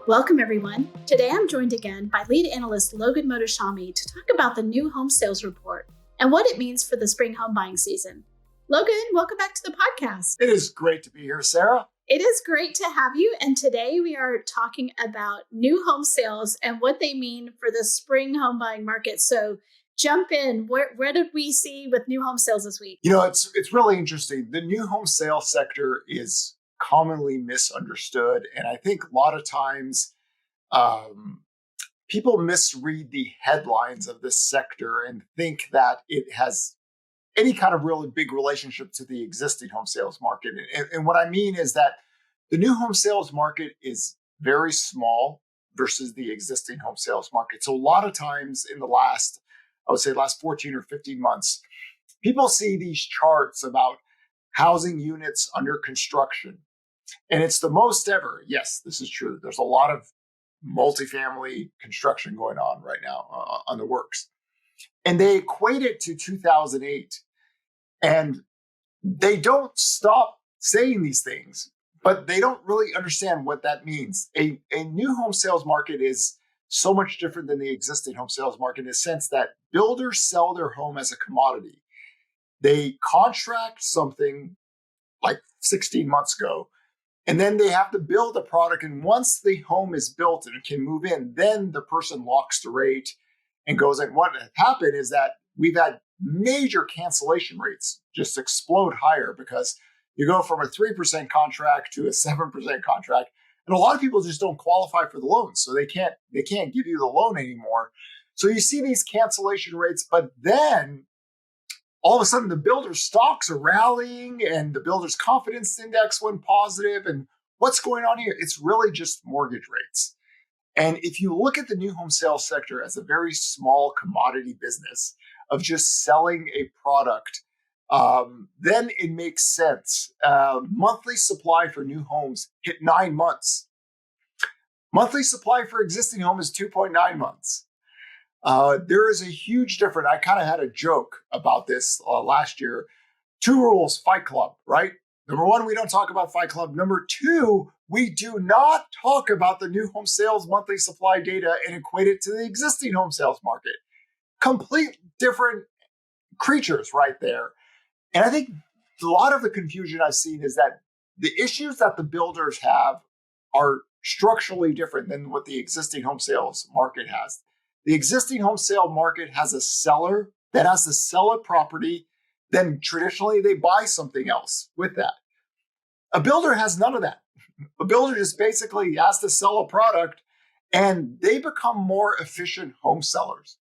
Welcome, everyone. Today I'm joined again by Lead Analyst Logan Mohtashami to talk about the new home sales report and what it means for the spring home buying season. Logan, welcome back to the podcast. It is great to be here, Sarah. It is great to have you. And today we are talking about new home sales and what they mean for the spring home buying market. So jump in. Where did we see with new home sales this week? You know, it's really interesting. The new home sales sector is commonly misunderstood. And I think a lot of times people misread the headlines of this sector and think that it has any kind of really big relationship to the existing home sales market. And what I mean is that the new home sales market is very small versus the existing home sales market. So a lot of times in the last 14 or 15 months, people see these charts about housing units under construction. And it's the most ever. Yes, this is true. There's a lot of multifamily construction going on right now on the works. And they equate it to 2008. And they don't stop saying these things, but they don't really understand what that means. A new home sales market is so much different than the existing home sales market in the sense that builders sell their home as a commodity. They contract something like 16 months ago, and then they have to build a product. And once the home is built and it can move in, then the person locks the rate and goes in. What happened is that we've had major cancellation rates just explode higher because you go from a 3% contract to a 7% contract. And a lot of people just don't qualify for the loan. So they can't give you the loan anymore. So you see these cancellation rates, but then all of a sudden the builder's stocks are rallying and the builder's confidence index went positive. And what's going on here? It's really just mortgage rates. And if you look at the new home sales sector as a very small commodity business of just selling a product, then it makes sense. Monthly supply for new homes hit 9 months. Monthly supply for existing home is 2.9 months. There is a huge difference. I kind of had a joke about this last year. 2 rules, Fight Club, right? Number 1, we don't talk about Fight Club. Number 2, we do not talk about the new home sales monthly supply data and equate it to the existing home sales market. Complete different creatures right there. And I think a lot of the confusion I've seen is that the issues that the builders have are structurally different than what the existing home sales market has. The existing home sale market has a seller that has to sell a property. Then traditionally they buy something else with that. A builder has none of that. A builder just basically has to sell a product and they become more efficient home sellers.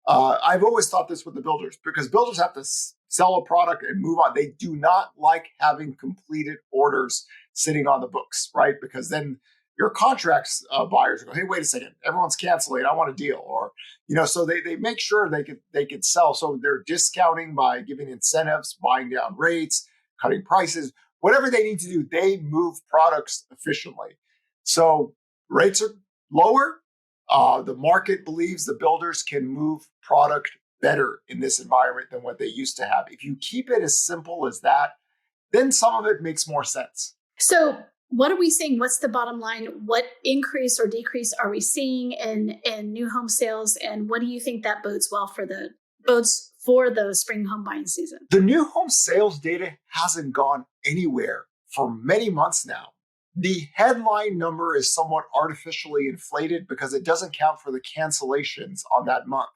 I've always thought this with the builders because builders have to sell a product and move on. They do not like having completed orders sitting on the books, right? Because then your contracts buyers go, hey, wait a second, everyone's canceling. I want a deal. Or, so they make sure they could sell. So they're discounting by giving incentives, buying down rates, cutting prices, whatever they need to do. They move products efficiently. So rates are lower. The market believes the builders can move product better in this environment than what they used to have. If you keep it as simple as that, then some of it makes more sense. So what are we seeing? What's the bottom line? What increase or decrease are we seeing in new home sales? And what do you think that bodes for the spring home buying season? The new home sales data hasn't gone anywhere for many months now. The headline number is somewhat artificially inflated because it doesn't count for the cancellations on that month.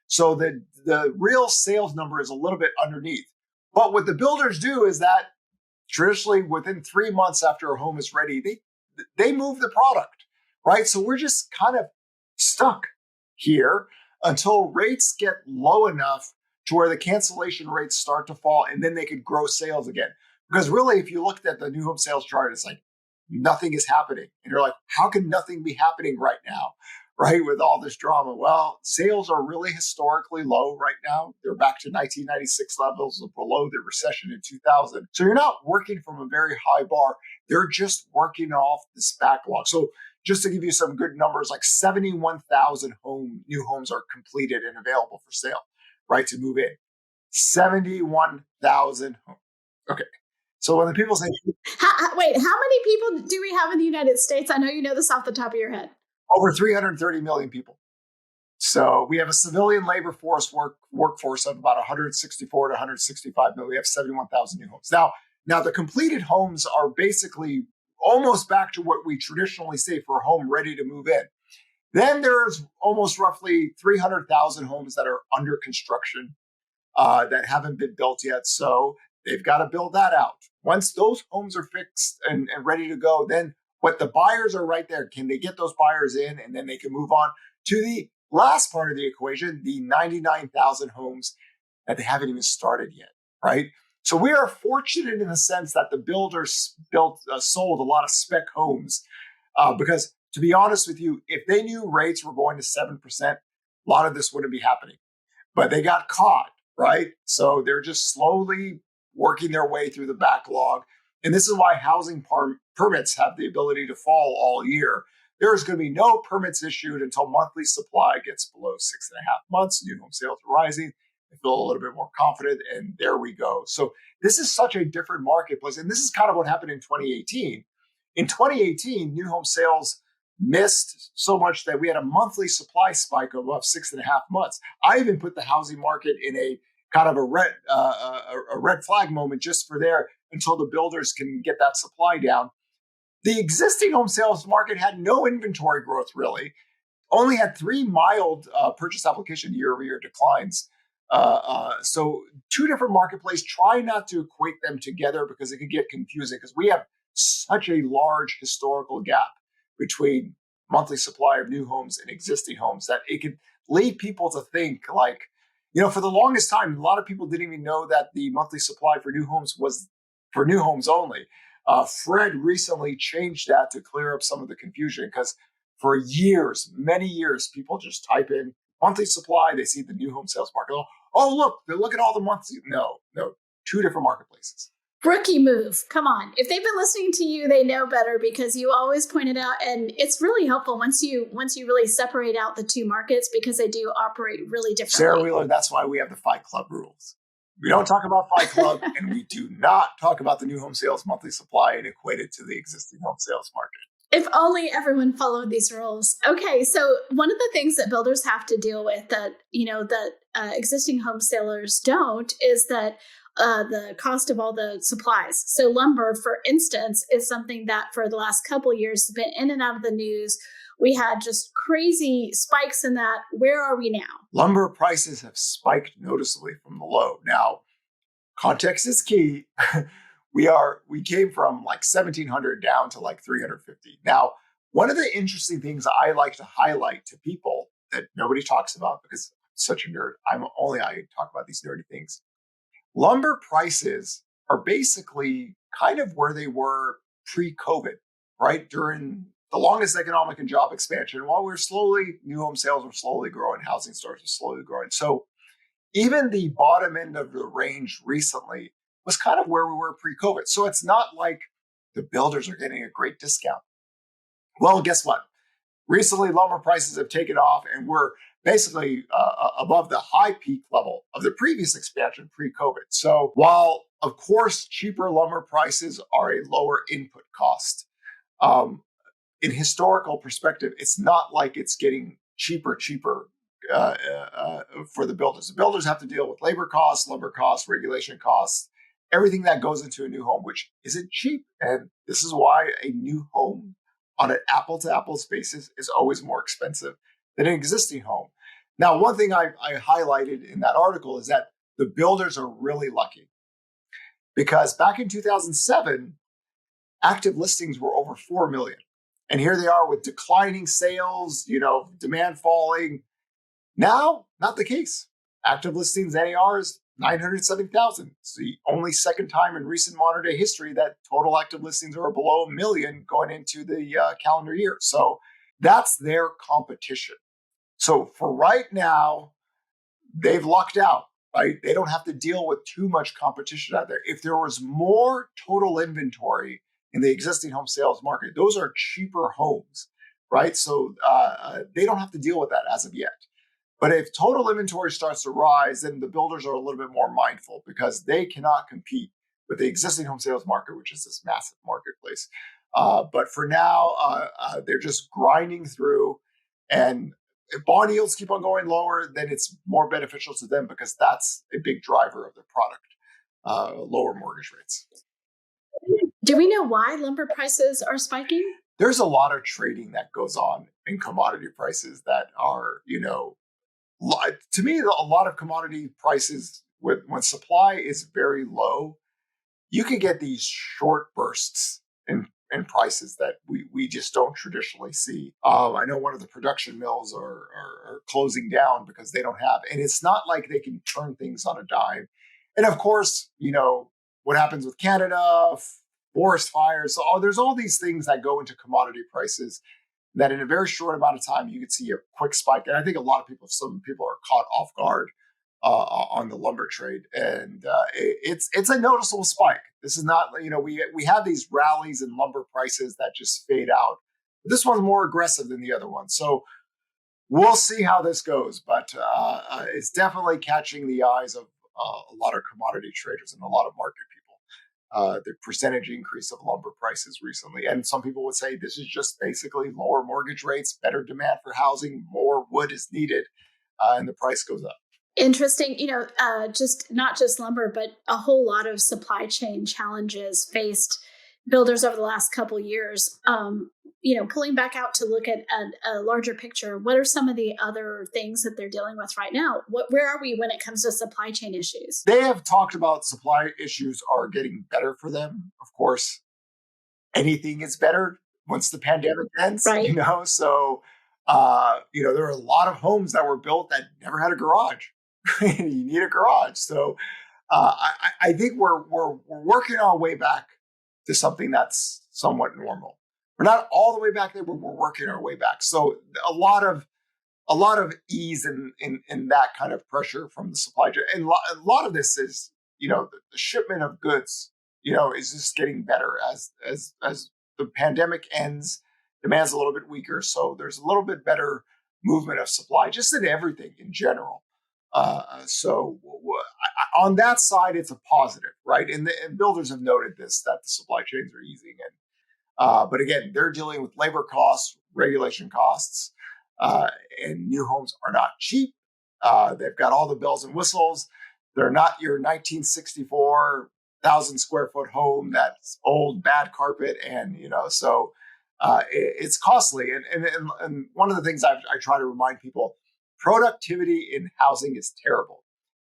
So the real sales number is a little bit underneath. But what the builders do is that traditionally within 3 months after a home is ready, they move the product, right? So we're just kind of stuck here until rates get low enough to where the cancellation rates start to fall and then they could grow sales again. Because really, if you looked at the new home sales chart, it's like nothing is happening. And you're like, how can nothing be happening right now? Right, with all this drama. Well, sales are really historically low right now. They're back to 1996 levels below the recession in 2000. So you're not working from a very high bar. They're just working off this backlog. So just to give you some good numbers, like 71,000 new homes are completed and available for sale, right, to move in. 71,000 homes. Okay. So when the people say, Wait, how many people do we have in the United States? I know you know this off the top of your head. over 330 million people. So we have a civilian labor force workforce of about 164 to 165 million. We have 71,000 new homes. Now the completed homes are basically almost back to what we traditionally say for a home ready to move in. Then there's almost roughly 300,000 homes that are under construction that haven't been built yet. So they've got to build that out. Once those homes are fixed and ready to go, then what the buyers are right there. Can they get those buyers in, and then they can move on to the last part of the equation, the 99,000 homes that they haven't even started yet, right? So we are fortunate in the sense that the builders sold a lot of spec homes because, to be honest with you, if they knew rates were going to 7%, a lot of this wouldn't be happening. But they got caught, right? So they're just slowly working their way through the backlog. And this is why housing permits have the ability to fall all year. There is going to be no permits issued until monthly supply gets below 6.5 months. New home sales are rising. They feel a little bit more confident, and there we go. So this is such a different marketplace. And this is kind of what happened in 2018. In 2018, new home sales missed so much that we had a monthly supply spike of about 6.5 months. I even put the housing market in a kind of a red flag moment just for there until the builders can get that supply down. The existing home sales market had no inventory growth, really. Only had 3 mild purchase application year-over-year declines. So 2 different marketplaces. Try not to equate them together because it could get confusing because we have such a large historical gap between monthly supply of new homes and existing homes that it could lead people to think like, for the longest time, a lot of people didn't even know that the monthly supply for new homes was for new homes only. Fred recently changed that to clear up some of the confusion because for years, many years, people just type in monthly supply. They see the new home sales market. Oh, look at all the monthly. No, 2 different marketplaces. Rookie move. Come on. If they've been listening to you, they know better because you always point it out. And it's really helpful once you really separate out the 2 markets because they do operate really differently. Sarah Wheeler, that's why we have the Fight Club rules. We don't talk about Fight Club, and we do not talk about the new home sales monthly supply and equate it to the existing home sales market. If only everyone followed these rules. Okay, so one of the things that builders have to deal with that existing home sellers don't is that the cost of all the supplies. So lumber, for instance, is something that for the last couple of years has been in and out of the news. We had just crazy spikes in that. Where are we now? Lumber prices have spiked noticeably from the low. Now, context is key. We came from like 1,700 down to like 350. Now, one of the interesting things I like to highlight to people that nobody talks about because I'm such a nerd, I talk about these nerdy things. Lumber prices are basically kind of where they were pre-COVID, right? During the longest economic and job expansion, while new home sales were slowly growing, housing starts were slowly growing. So even the bottom end of the range recently was kind of where we were pre-COVID. So it's not like the builders are getting a great discount. Well, guess what? Recently, lumber prices have taken off and we're basically above the high peak level of the previous expansion pre-COVID. So while, of course, cheaper lumber prices are a lower input cost, in historical perspective, it's not like it's getting cheaper for the builders. The builders have to deal with labor costs, lumber costs, regulation costs, everything that goes into a new home, which isn't cheap. And this is why a new home on an apple-to-apples basis is always more expensive than an existing home. Now, one thing I highlighted in that article is that the builders are really lucky because back in 2007, active listings were over 4 million. And here they are with declining sales, demand falling. Now, not the case. Active listings NAR is 970,000. It's the only second time in recent modern day history that total active listings are below 1 million going into the calendar year. So that's their competition. So for right now, they've lucked out, right? They don't have to deal with too much competition out there. If there was more total inventory in the existing home sales market, those are cheaper homes, right? So they don't have to deal with that as of yet. But if total inventory starts to rise, then the builders are a little bit more mindful because they cannot compete with the existing home sales market, which is this massive marketplace. But for now, they're just grinding through, and if bond yields keep on going lower, then it's more beneficial to them because that's a big driver of their product, lower mortgage rates. Do we know why lumber prices are spiking? There's a lot of trading that goes on in commodity prices that are, to me, a lot of commodity prices, when supply is very low, you can get these short bursts in prices that we just don't traditionally see. I know one of the production mills are closing down because they don't have, and it's not like they can turn things on a dime. And of course, what happens with Canada, forest fires. So there's all these things that go into commodity prices that in a very short amount of time, you could see a quick spike. And I think some people are caught off guard on the lumber trade, and it's a noticeable spike. This is not, we have these rallies in lumber prices that just fade out. But this one's more aggressive than the other one, so we'll see how this goes. But it's definitely catching the eyes of a lot of commodity traders and a lot of market people. The percentage increase of lumber prices recently, and some people would say this is just basically lower mortgage rates, better demand for housing, more wood is needed, and the price goes up. Interesting. Just not just lumber, but a whole lot of supply chain challenges faced builders over the last couple of years. Pulling back out to look at a larger picture, what are some of the other things that they're dealing with right now? Where are we when it comes to supply chain issues? They have talked about supply issues are getting better for them. Of course, anything is better once the pandemic ends, right? So, there are a lot of homes that were built that never had a garage. You need a garage. So I think we're working our way back to something that's somewhat normal. We're not all the way back there, but we're working our way back. So a lot of ease in that kind of pressure from the supply chain. And a lot of this is, the shipment of goods, is just getting better as the pandemic ends. Demand's a little bit weaker. So there's a little bit better movement of supply just in everything in general. So on that side, it's a positive, right? And builders have noted this, that the supply chains are easing. But again, they're dealing with labor costs, regulation costs, and new homes are not cheap. They've got all the bells and whistles. They're not your 1964 1,000 square foot home that's old, bad carpet, and so it's costly. And one of the things I try to remind people: productivity in housing is terrible.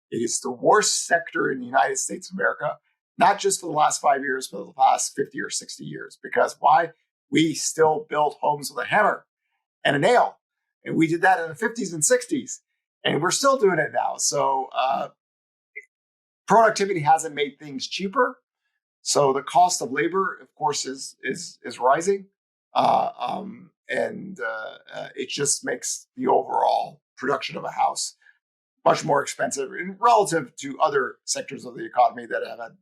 It is the worst sector in the United States of America, not just for the last 5 years, but the last 50 or 60 years. Because why? We still build homes with a hammer and a nail. And we did that in the 50s and 60s. And we're still doing it now. So productivity hasn't made things cheaper. So the cost of labor, of course, is rising. And it just makes the overall production of a house much more expensive in relative to other sectors of the economy that have had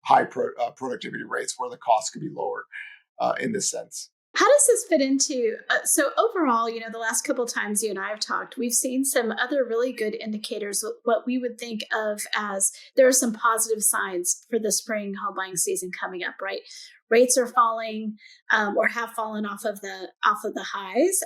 high productivity rates where the cost could be lower in this sense. How does this fit into, so overall, the last couple of times you and I have talked, we've seen some other really good indicators, what we would think of as there are some positive signs for the spring home buying season coming up, right? Rates are falling or have fallen off of the highs.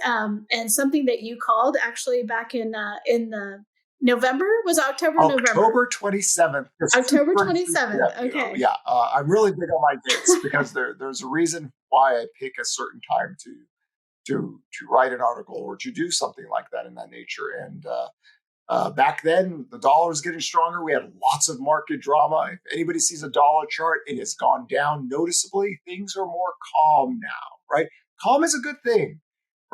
And something that you called actually back in the November, was October 27th. October 27th. Okay. I'm really big on my dates because there's a reason why I pick a certain time to write an article or to do something like that in that nature. And back then, the dollar was getting stronger. We had lots of market drama. If anybody sees a dollar chart, it has gone down noticeably. Things are more calm now, right? Calm is a good thing.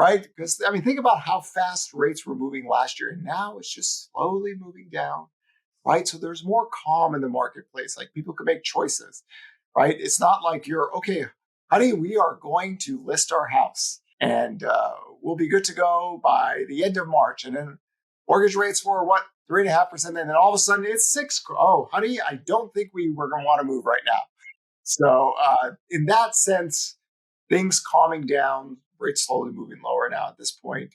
Right? Because, think about how fast rates were moving last year. And now it's just slowly moving down, right? So there's more calm in the marketplace. Like people can make choices, right? It's not like you're, okay, honey, we are going to list our house and we'll be good to go by the end of March. And then mortgage rates were 3.5%. And then all of a sudden it's 6%. Oh, honey, I don't think we were going to want to move right now. So in that sense, things calming down, rates slowly moving lower now at this point,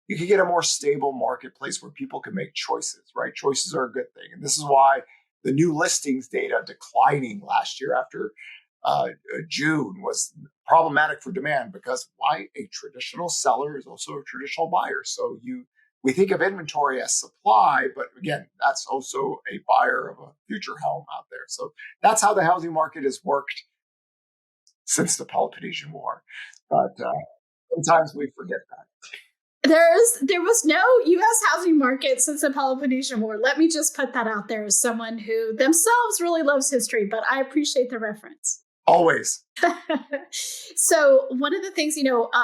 you can get a more stable marketplace where people can make choices, right? Choices are a good thing. And this is why the new listings data declining last year after June was problematic for demand, because why? A traditional seller is also a traditional buyer. So we think of inventory as supply, but again, that's also a buyer of a future home out there. So that's how the housing market has worked since the Peloponnesian War. But sometimes we forget that. There was no U.S. housing market since the Peloponnesian War. Let me just put that out there as someone who themselves really loves history, but I appreciate the reference. Always. So one of the things,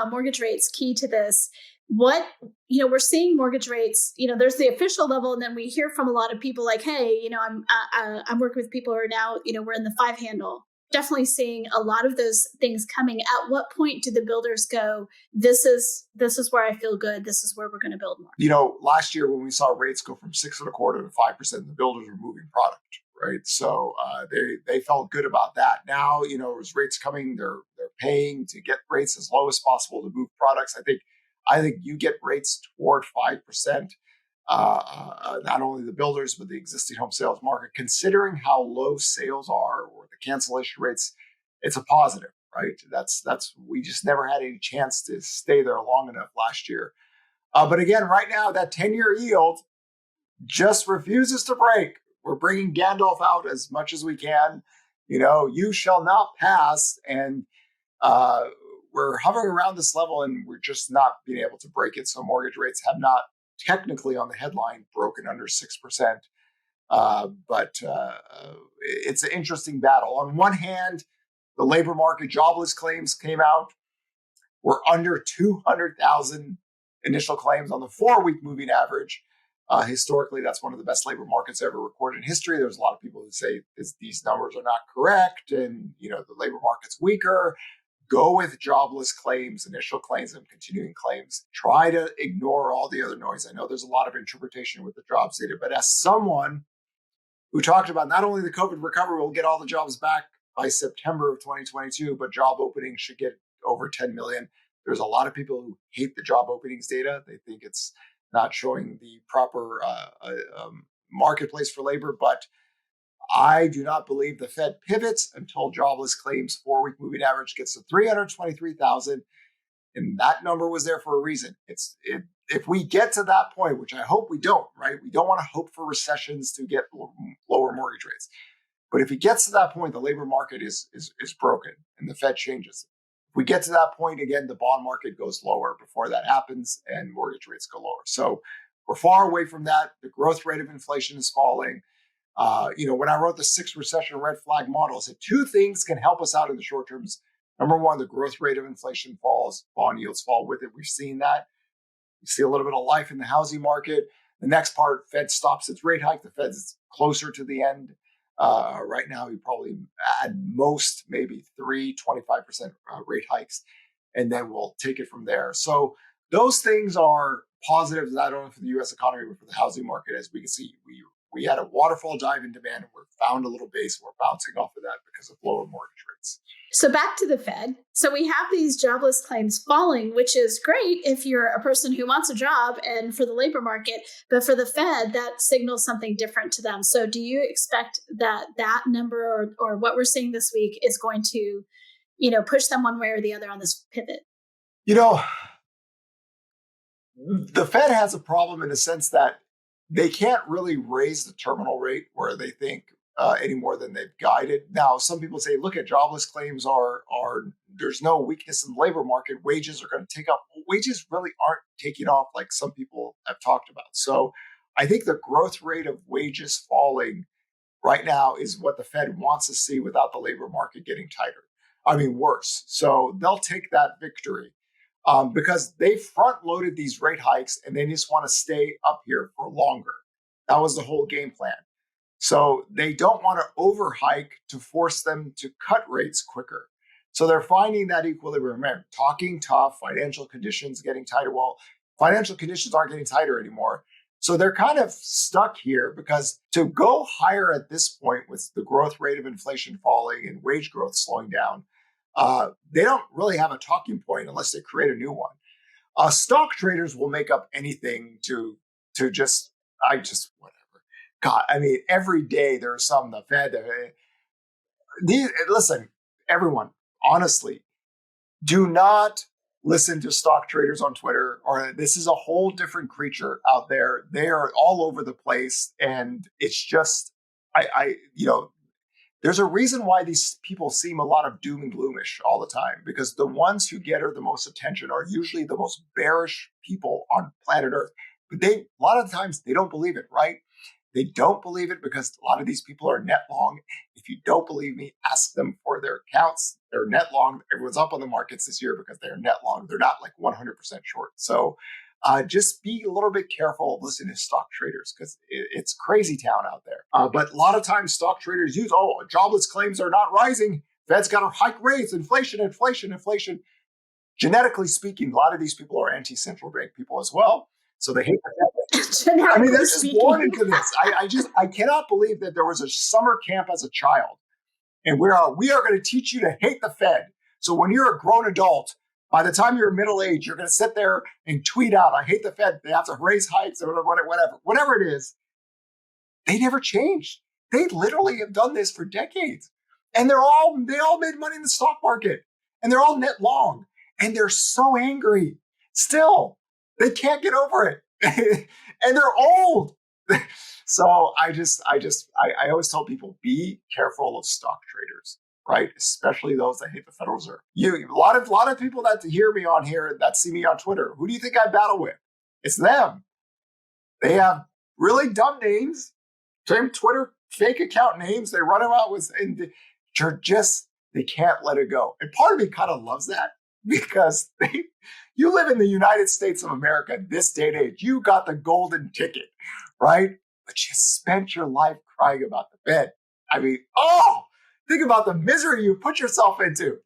mortgage rates, key to this, we're seeing mortgage rates, there's the official level, and then we hear from a lot of people like, hey, I'm working with people who are now, we're in the 5 handle. Definitely seeing a lot of those things coming. At what point do the builders go, this is where I feel good, this is where we're going to build more? Last year when we saw rates go from 6.25% to 5%, the builders were moving product, right? So they felt good about that. Now, as rates coming, they're paying to get rates as low as possible to move products. I think you get rates toward 5%. Not only the builders, but the existing home sales market, considering how low sales are or the cancellation rates, it's a positive, right? We just never had any chance to stay there long enough last year. But again, right now, that 10-year yield just refuses to break. We're bringing Gandalf out as much as we can. You shall not pass. And we're hovering around this level, and we're just not being able to break it. So mortgage rates have not technically on the headline broken under 6%. But it's an interesting battle. On one hand, the labor market jobless claims came out. We're under 200,000 initial claims on the 4-week moving average. Historically, that's one of the best labor markets ever recorded in history. There's a lot of people who say these numbers are not correct, and the labor market's weaker. Go with jobless claims, initial claims, and continuing claims. Try to ignore all the other noise. I know there's a lot of interpretation with the jobs data, but as someone who talked about not only the COVID recovery will get all the jobs back by September of 2022, but job openings should get over 10 million. There's a lot of people who hate the job openings data. They think it's not showing the proper marketplace for labor, but I do not believe the Fed pivots until jobless claims 4-week moving average gets to 323,000. And that number was there for a reason. If we get to that point, which I hope we don't, right? We don't want to hope for recessions to get lower mortgage rates. But if it gets to that point, the labor market is broken and the Fed changes. If we get to that point, again, the bond market goes lower before that happens and mortgage rates go lower. So we're far away from that. The growth rate of inflation is falling. When I wrote the 6 recession red flag model, I said 2 things can help us out in the short terms. Number one, the growth rate of inflation falls, bond yields fall with it. We've seen that. We see a little bit of life in the housing market. The next part, Fed stops its rate hike. The Fed's closer to the end. Right now, you probably at most maybe 25% rate hikes, and then we'll take it from there. So those things are positives, not only for the U.S. economy, but for the housing market. As we can see, we had a waterfall dive in demand, and we're found a little base. We're bouncing off of that because of lower mortgage rates. So back to the Fed. So we have these jobless claims falling, which is great if you're a person who wants a job and for the labor market, but for the Fed, that signals something different to them. So do you expect that number or what we're seeing this week is going to, push them one way or the other on this pivot? The Fed has a problem in the sense that they can't really raise the terminal rate where they think any more than they've guided. Now, some people say, look at jobless claims are there's no weakness in the labor market. Wages are going to take off. Wages really aren't taking off like some people have talked about. So I think the growth rate of wages falling right now is what the Fed wants to see without the labor market getting worse. So they'll take that victory. Because they front-loaded these rate hikes and they just want to stay up here for longer. That was the whole game plan. So they don't want to overhike to force them to cut rates quicker. So they're finding that equilibrium. Talking tough, financial conditions getting tighter. Well, financial conditions aren't getting tighter anymore. So they're kind of stuck here because to go higher at this point with the growth rate of inflation falling and wage growth slowing down, they don't really have a talking point unless they create a new one. Stock traders will make up anything to whatever. God, I mean, every day there's some, the Fed, listen, everyone, honestly, do not listen to stock traders on Twitter, or this is a whole different creature out there. They are all over the place. And it's just, there's a reason why these people seem a lot of doom and gloomish all the time, because the ones who get the most attention are usually the most bearish people on planet Earth. But a lot of times they don't believe it, right? They don't believe it because a lot of these people are net long. If you don't believe me, ask them for their accounts. They're net long. Everyone's up on the markets this year because they're net long. They're not like 100% short. So just be a little bit careful of listening to stock traders, because it's crazy town out there. But a lot of times stock traders use, jobless claims are not rising. Fed's got to hike rates, inflation. Genetically speaking, a lot of these people are anti-central bank people as well. So they hate the Fed. I mean, they're just born into this. I cannot believe that there was a summer camp as a child, and we are going to teach you to hate the Fed. So when you're a grown adult, by the time you're middle age, you're going to sit there and tweet out, "I hate the Fed. They have to raise hikes," or whatever it is. They never changed. They literally have done this for decades, and they all made money in the stock market, and they're all net long, and they're so angry still. They can't get over it. And they're old. So I always tell people, be careful of stock traders, right? Especially those that hate the Federal Reserve. A lot of people that hear me on here, that see me on Twitter, who do you think I battle with? It's them. They have really dumb names, same Twitter fake account names. They run them out with, and they can't let it go. And part of me kind of loves that, because you live in the United States of America this day and age. You got the golden ticket, right? But you spent your life crying about the Fed. I mean, think about the misery you put yourself into,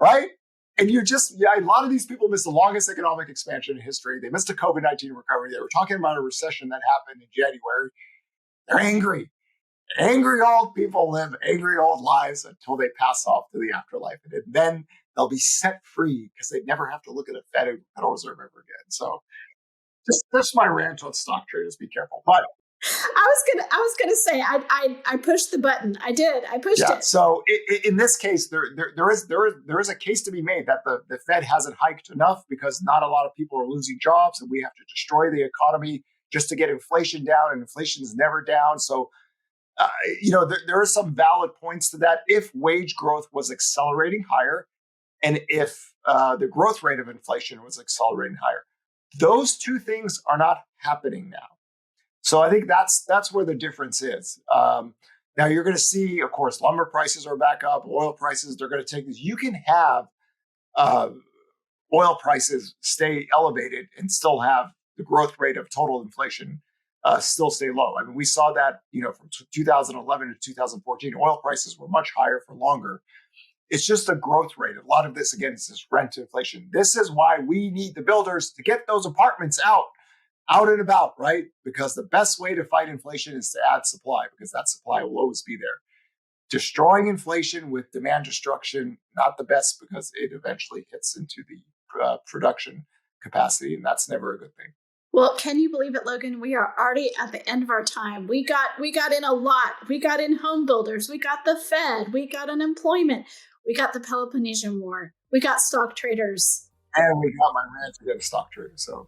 right? And a lot of these people missed the longest economic expansion in history. They missed a COVID-19 recovery. They were talking about a recession that happened in January. They're angry. Angry old people live angry old lives until they pass off to the afterlife. And then they'll be set free because they never have to look at a Federal Reserve ever again. So that's my rant on stock traders. Be careful. But I was gonna say I pushed the button. I did. I pushed it. So in this case, there is a case to be made that the Fed hasn't hiked enough, because not a lot of people are losing jobs, and we have to destroy the economy just to get inflation down, and inflation is never down. So there are some valid points to that. If wage growth was accelerating higher, and if the growth rate of inflation was accelerating higher, those two things are not happening now. So I think that's where the difference is. Now you're going to see, of course, lumber prices are back up, oil prices, they're going to take this. You can have oil prices stay elevated and still have the growth rate of total inflation still stay low. I mean, we saw that, from 2011 to 2014, oil prices were much higher for longer. It's just a growth rate. A lot of this, again, is this rent inflation. This is why we need the builders to get those apartments out and about, right? Because the best way to fight inflation is to add supply, because that supply will always be there. Destroying inflation with demand destruction, not the best, because it eventually hits into the production capacity, and that's never a good thing. Well, can you believe it, Logan? We are already at the end of our time. We got in a lot. We got in home builders. We got the Fed. We got unemployment. We got the Peloponnesian War. We got stock traders. And we got my rant against stock traders. So.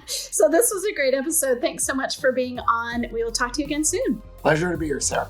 So this was a great episode. Thanks so much for being on. We will talk to you again soon. Pleasure to be here, Sarah.